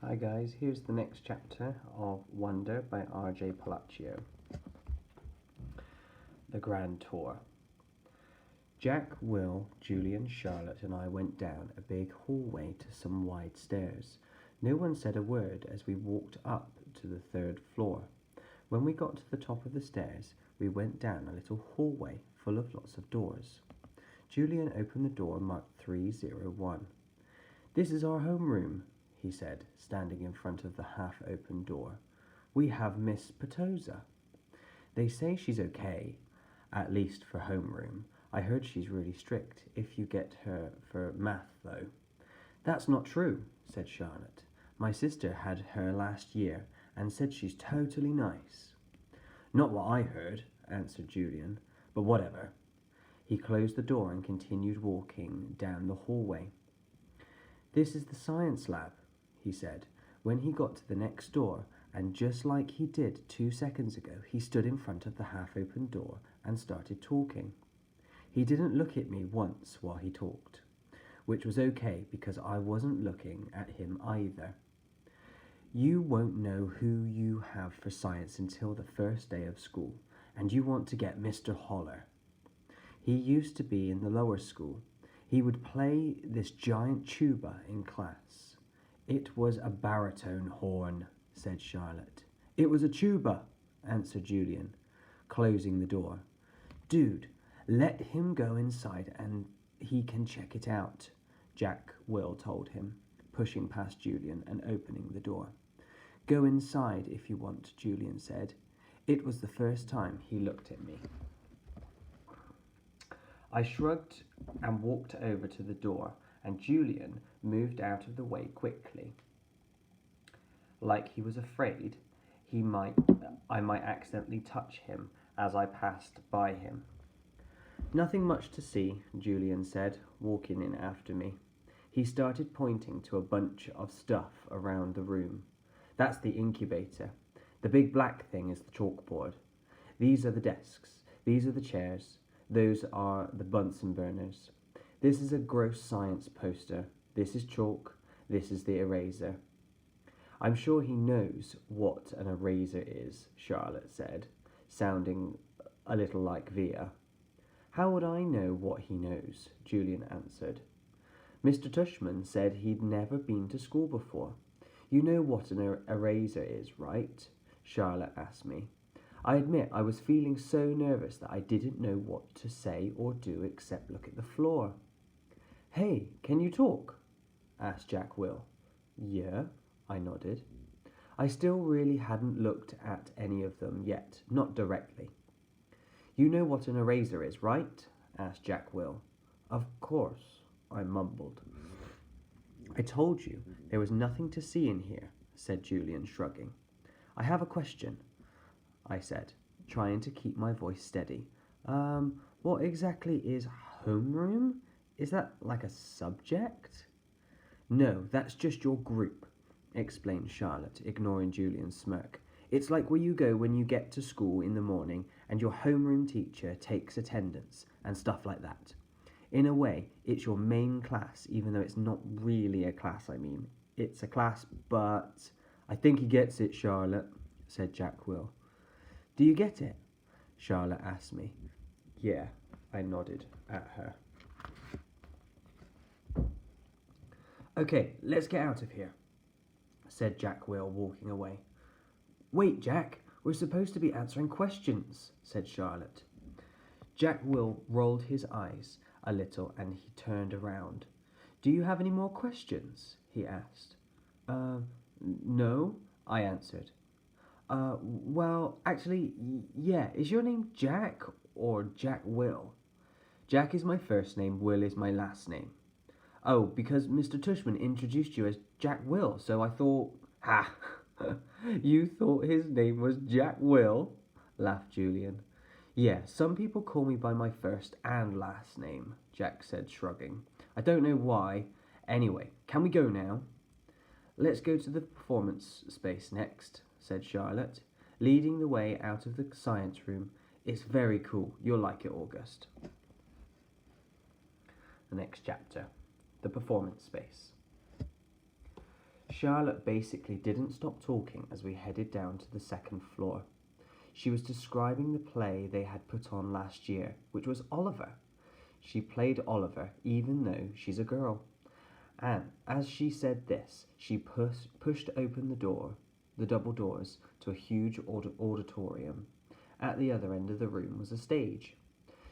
Hi guys, here's the next chapter of Wonder by R.J. Palacio. The Grand Tour. Jack, Will, Julian, Charlotte and I went down a big hallway to some wide stairs. No one said a word as we walked up to the third floor. When we got to the top of the stairs, we went down a little hallway full of lots of doors. Julian opened the door marked 301. "This is our homeroom," he said, standing in front of the half-open door. "We have Miss Petosa. They say she's okay, at least for homeroom. I heard she's really strict if you get her for math, though." "That's not true," said Charlotte. "My sister had her last year and said she's totally nice." "Not what I heard," answered Julian, "but whatever." He closed the door and continued walking down the hallway. "This is the science lab," he said, when he got to the next door, and just like he did 2 seconds ago, he stood in front of the half-open door and started talking. He didn't look at me once while he talked, which was okay because I wasn't looking at him either. "You won't know who you have for science until the first day of school, and you want to get Mr. Holler. He used to be in the lower school. He would play this giant tuba in class." "It was a baritone horn," said Charlotte. "It was a tuba," answered Julian, closing the door. "Dude, let him go inside and he can check it out," Jack Will told him, pushing past Julian and opening the door. "Go inside if you want," Julian said. It was the first time he looked at me. I shrugged and walked over to the door, and Julian moved out of the way quickly, like he was afraid I might accidentally touch him as I passed by him. "Nothing much to see," Julian said, walking in after me. He started pointing to a bunch of stuff around the room. "That's the incubator. The big black thing is the chalkboard. These are the desks. These are the chairs. Those are the Bunsen burners. This is a gross science poster. This is chalk. This is the eraser." "I'm sure he knows what an eraser is," Charlotte said, sounding a little like Via. "How would I know what he knows?" Julian answered. "Mr. Tushman said he'd never been to school before. You know what an eraser is, right?" Charlotte asked me. I admit I was feeling so nervous that I didn't know what to say or do except look at the floor. "Hey, can you talk?" asked Jack Will. "Yeah," I nodded. I still really hadn't looked at any of them yet, not directly. "You know what an eraser is, right?" asked Jack Will. "Of course," I mumbled. "I told you there was nothing to see in here," said Julian, shrugging. "I have a question," I said, trying to keep my voice steady. What exactly is homeroom? Is that like a subject?" "No, that's just your group," explained Charlotte, ignoring Julian's smirk. "It's like where you go when you get to school in the morning and your homeroom teacher takes attendance and stuff like that. In a way, it's your main class, even though it's not really a class, I mean. It's a class, but—" "I think he gets it, Charlotte," said Jack Will. "Do you get it?" Charlotte asked me. "Yeah," I nodded at her. "Okay, let's get out of here," said Jack Will, walking away. "Wait, Jack, we're supposed to be answering questions," said Charlotte. Jack Will rolled his eyes a little and he turned around. "Do you have any more questions?" he asked. No," I answered. Well, actually, yeah. Is your name Jack or Jack Will?" "Jack is my first name, Will is my last name." "Oh, because Mr. Tushman introduced you as Jack Will, so I thought—" "Ha! You thought his name was Jack Will?" laughed Julian. "Yeah, some people call me by my first and last name," Jack said, shrugging. "I don't know why. Anyway, can we go now?" "Let's go to the performance space next," said Charlotte, leading the way out of the science room. "It's very cool. You'll like it, August." The next chapter, the performance space. Charlotte basically didn't stop talking as we headed down to the second floor. She was describing the play they had put on last year, which was Oliver. She played Oliver even though she's a girl. And as she said this, she pushed open the double doors, to a huge auditorium. At the other end of the room was a stage.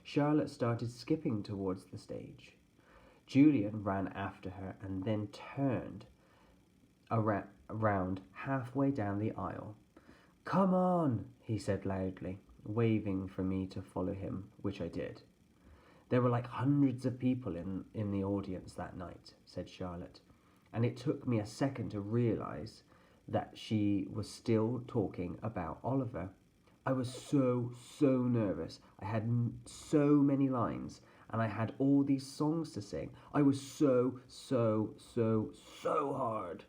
Charlotte started skipping towards the stage. Julian ran after her and then turned around halfway down the aisle. "Come on," he said loudly, waving for me to follow him, which I did. "There were like hundreds of people in the audience that night," said Charlotte, and it took me a second to realize that she was still talking about Oliver. I was so nervous. I had so many lines, and I had all these songs to sing. I was so hard.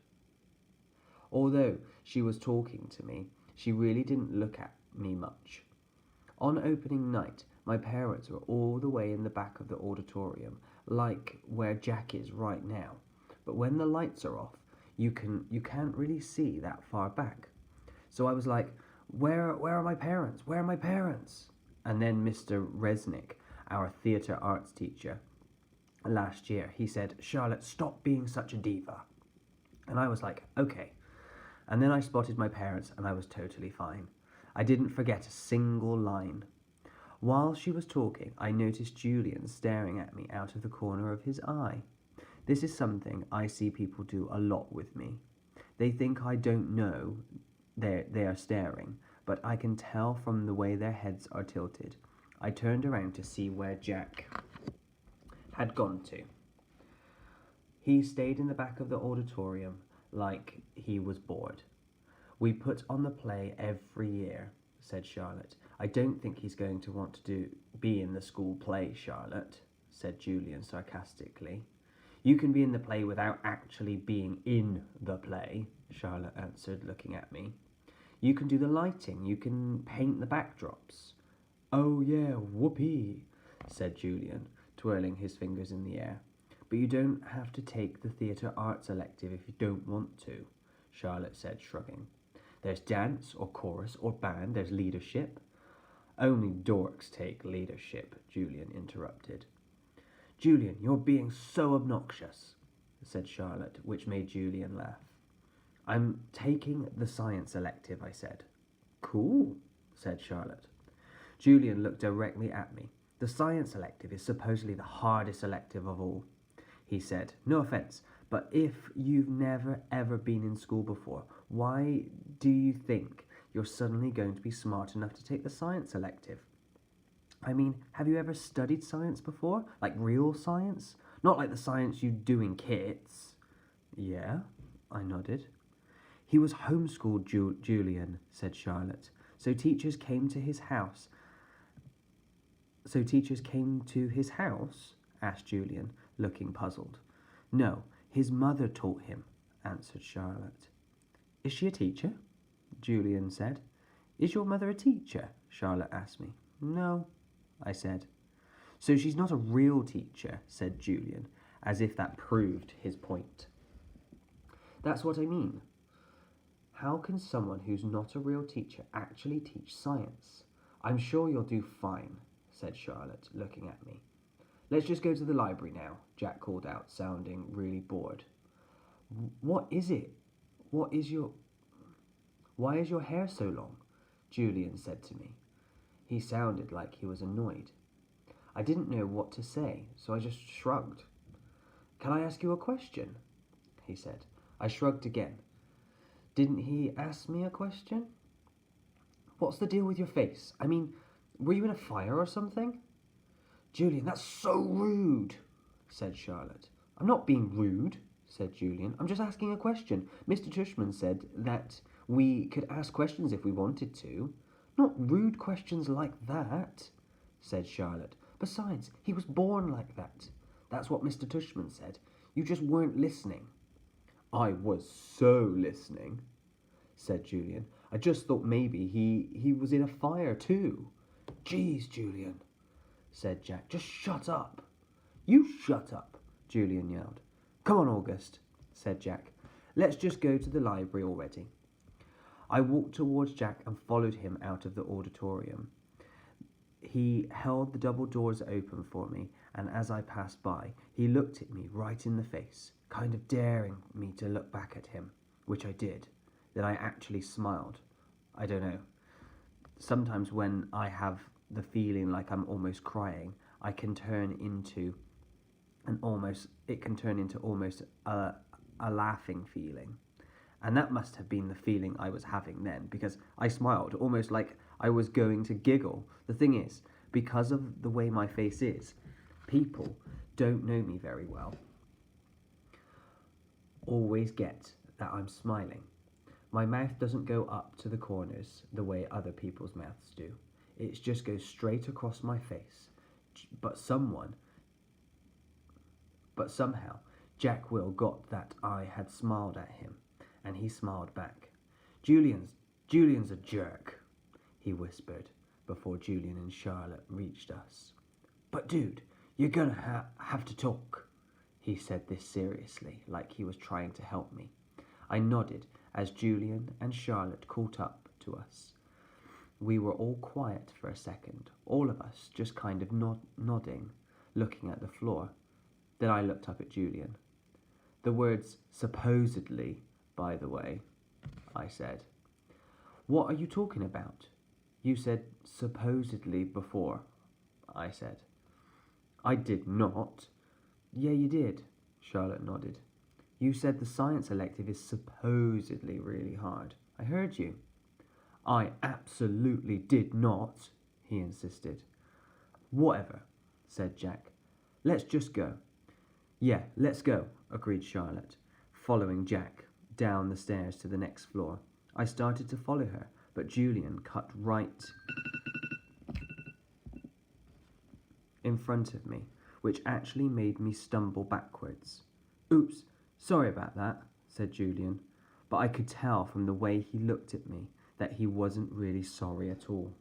Although she was talking to me, she really didn't look at me much. On opening night, my parents were all the way in the back of the auditorium, like where Jack is right now. But when the lights are off, you can't really see that far back. So I was like, Where are my parents? Where are my parents? And then Mr. Resnick, our theatre arts teacher, last year, he said, "Charlotte, stop being such a diva." And I was like, okay. And then I spotted my parents and I was totally fine. I didn't forget a single line. While she was talking, I noticed Julian staring at me out of the corner of his eye. This is something I see people do a lot with me. They think I don't know they are staring, but I can tell from the way their heads are tilted. I turned around to see where Jack had gone to. He stayed in the back of the auditorium like he was bored. "We put on the play every year," said Charlotte. "I don't think he's going to want to be in the school play, Charlotte," said Julian sarcastically. "You can be in the play without actually being in the play," Charlotte answered, looking at me. "You can do the lighting, you can paint the backdrops." "Oh yeah, whoopee," said Julian, twirling his fingers in the air. "But you don't have to take the theatre arts elective if you don't want to," Charlotte said, shrugging. "There's dance or chorus or band, there's leadership." "Only dorks take leadership," Julian interrupted. "Julian, you're being so obnoxious," said Charlotte, which made Julian laugh. "I'm taking the science elective," I said. "Cool," said Charlotte. Julian looked directly at me. "The science elective is supposedly the hardest elective of all," he said. "No offense, but if you've never ever been in school before, why do you think you're suddenly going to be smart enough to take the science elective? I mean, have you ever studied science before? Like real science? Not like the science you do in kits." "Yeah," I nodded. "He was homeschooled, Julian," said Charlotte. So teachers came to his house?" asked Julian, looking puzzled. "No, his mother taught him," answered Charlotte. "Is she a teacher?" Julian said. "Is your mother a teacher?" Charlotte asked me. "No," I said. "So she's not a real teacher," said Julian, as if that proved his point. "That's what I mean. How can someone who's not a real teacher actually teach science?" "I'm sure you'll do fine," said Charlotte, looking at me. "Let's just go to the library now," Jack called out, sounding really bored. "What is it? Why is your hair so long?" Julian said to me. He sounded like he was annoyed. I didn't know what to say, so I just shrugged. "Can I ask you a question?" he said. I shrugged again. Didn't he ask me a question? "What's the deal with your face? I mean, were you in a fire or something?" "Julian, that's so rude," said Charlotte. "I'm not being rude," said Julian. "I'm just asking a question. Mr. Tushman said that we could ask questions if we wanted to." "Not rude questions like that," said Charlotte. "Besides, he was born like that. That's what Mr. Tushman said. You just weren't listening." "I was so listening," said Julian. "I just thought maybe he was in a fire too." "Geez, Julian," said Jack. "Just shut up." "You shut up," Julian yelled. "Come on, August," said Jack. Let's just go to the library already. I walked towards Jack and followed him out of the auditorium. He held the double doors open for me, and as I passed by, he looked at me right in the face, kind of daring me to look back at him, which I did. Then I actually smiled. I don't know. Sometimes when I have the feeling like I'm almost crying, it can turn into almost a laughing feeling. And that must have been the feeling I was having then, because I smiled almost like I was going to giggle. The thing is, because of the way my face is, people don't know me very well always get that I'm smiling. My mouth doesn't go up to the corners the way other people's mouths do. It just goes straight across my face. But somehow, Jack Will got that I had smiled at him, and he smiled back. Julian's a jerk, he whispered before Julian and Charlotte reached us. But dude, you're gonna have to talk. He said this seriously, like he was trying to help me. I nodded as Julian and Charlotte caught up to us. We were all quiet for a second, all of us just kind of nodding, looking at the floor. Then I looked up at Julian. The words supposedly, by the way, I said. What are you talking about? You said supposedly before, I said. I did not. Yeah, you did, Charlotte nodded. You said the science elective is supposedly really hard. I heard you. I absolutely did not, he insisted. Whatever, said Jack. Let's just go. Yeah, let's go, agreed Charlotte, following Jack down the stairs to the next floor. I started to follow her, but Julian cut right in front of me, which actually made me stumble backwards. Oops, sorry about that, said Julian, but I could tell from the way he looked at me that he wasn't really sorry at all.